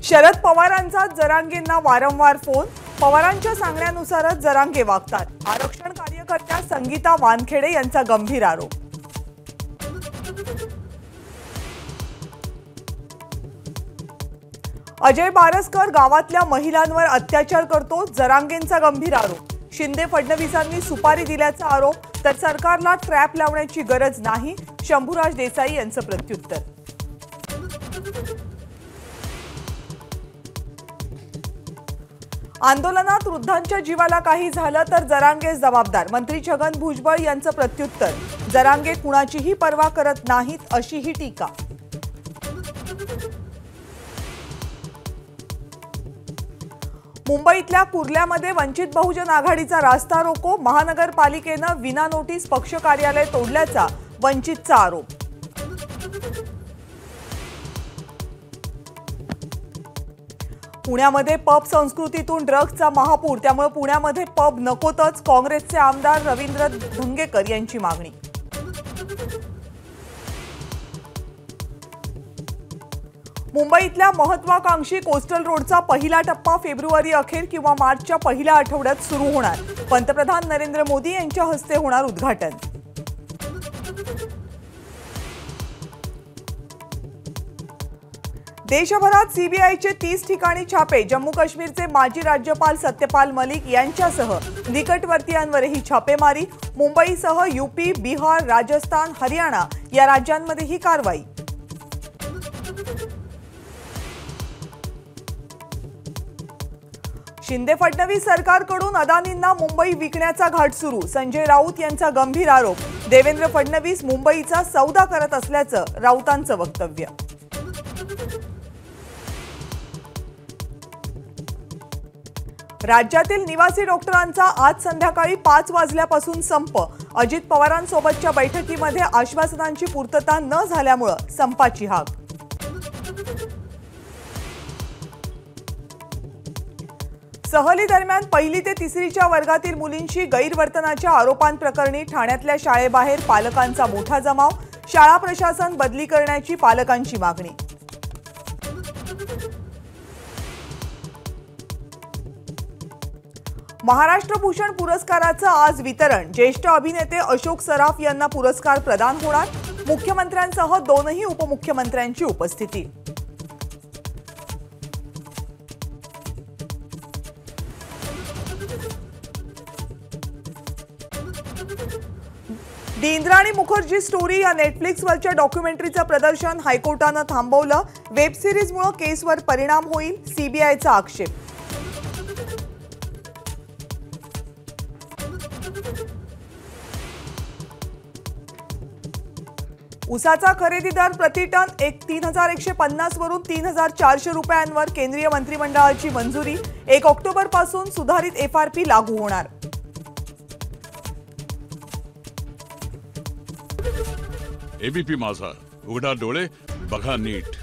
शरद पवारांचा जरांगेंना वारंवार फोन। पवारांच्या सांगण्यानुसारच जरांगे वागतात। आरक्षण कार्यकर्त्या संगीता वानखेडे यांचा गंभीर आरोप। अजय बारसकर गावातल्या महिलांवर अत्याचार करतो, जरांगेंचा गंभीर आरोप। शिंदे फडणवीसांनी सुपारी दिल्याचा आरोप, तर सरकारला ट्रॅप लावण्याची गरज नाही, शंभूराज देसाई यांचं प्रत्युत्तर। आंदोलनात वृद्धांच्या जीवाला काही झालं तर जरांगे जबाबदार, मंत्री छगन भुजबळ यांचं प्रत्युत्तर। जरांगे कुणाचीही पर्वा करत नाहीत अशीही टीका। मुंबईतल्या कुर्ल्यामध्ये वंचित बहुजन आघाडीचा रास्ता रोको, महानगरपालिकेनं विना नोटीस पक्ष कार्यालय तोडल्याचा वंचितचा आरोप। पुण्यामध्ये पब संस्कृतीतून ड्रग्जचा महापूर, त्यामुळे पुण्यामध्ये पब नकोतच, काँग्रेसचे आमदार रवींद्र धंगेकर यांची मागणी। मुंबईतल्या महत्वाकांक्षी कोस्टल रोडचा पहिला टप्पा फेब्रुवारी अखेर किंवा मार्चच्या पहिल्या आठवड्यात सुरू होणार, पंतप्रधान नरेंद्र मोदी यांच्या हस्ते होणार उद्घाटन। देशभरात सीबीआयचे 30 ठिकाणी छापे, जम्मू काश्मीरचे माजी राज्यपाल सत्यपाल मलिक यांच्यासह निकटवर्तीयांवरही छापेमारी, मुंबईसह यूपी, बिहार, राजस्थान, हरियाणा या राज्यांमध्ये ही कारवाई। शिंदे फडणवीस सरकारकडून अदानींना मुंबई विकण्याचा घाट सुरू, संजय राऊत यांचा गंभीर आरोप। देवेंद्र फडणवीस मुंबईचा सौदा करत असल्याचं राऊतांचं वक्तव्य। राज्यातील निवासी डॉक्टरांचा आज संध्याकाळी 5 वाजल्यापासून संप, अजित पवारांसोबतच्या बैठकीमध्ये आश्वासनांची पूर्तता न झाल्यामुळे संपाची हाक। सहली दरम्यान 1ली ते 3रीच्या वर्गातील मुलींशी गैरवर्तनाच्या आरोपांप्रकरणी ठाण्यातल्या शाळेबाहेर पालकांचा मोठा जमाव, शाळा प्रशासन बदली करण्याची पालकांची मागणी। महाराष्ट्र भूषण पुरस्काराचं आज वितरण, ज्येष्ठ अभिनेते अशोक सराफ यांना पुरस्कार प्रदान होणार, मुख्यमंत्र्यांसह 2ही उपमुख्यमंत्र्यांची उपस्थिती। डी इंद्राणी मुखर्जी स्टोरी या नेटफ्लिक्सवरच्या डॉक्युमेंटरीचं प्रदर्शन हायकोर्टानं थांबवलं, वेब सिरीजमुळे केसवर परिणाम होईल, सीबीआयचा आक्षेप। ऊसाचा खरेदी दर प्रति टन 3150 वरून 3400 रुपयांवर, केंद्रीय मंत्रिमंडळाची मंजुरी, 1 ऑक्टोबर पासून सुधारित एफआरपी लागू होणार। एबीपी माझा, उघडा डोळे बघा नीट।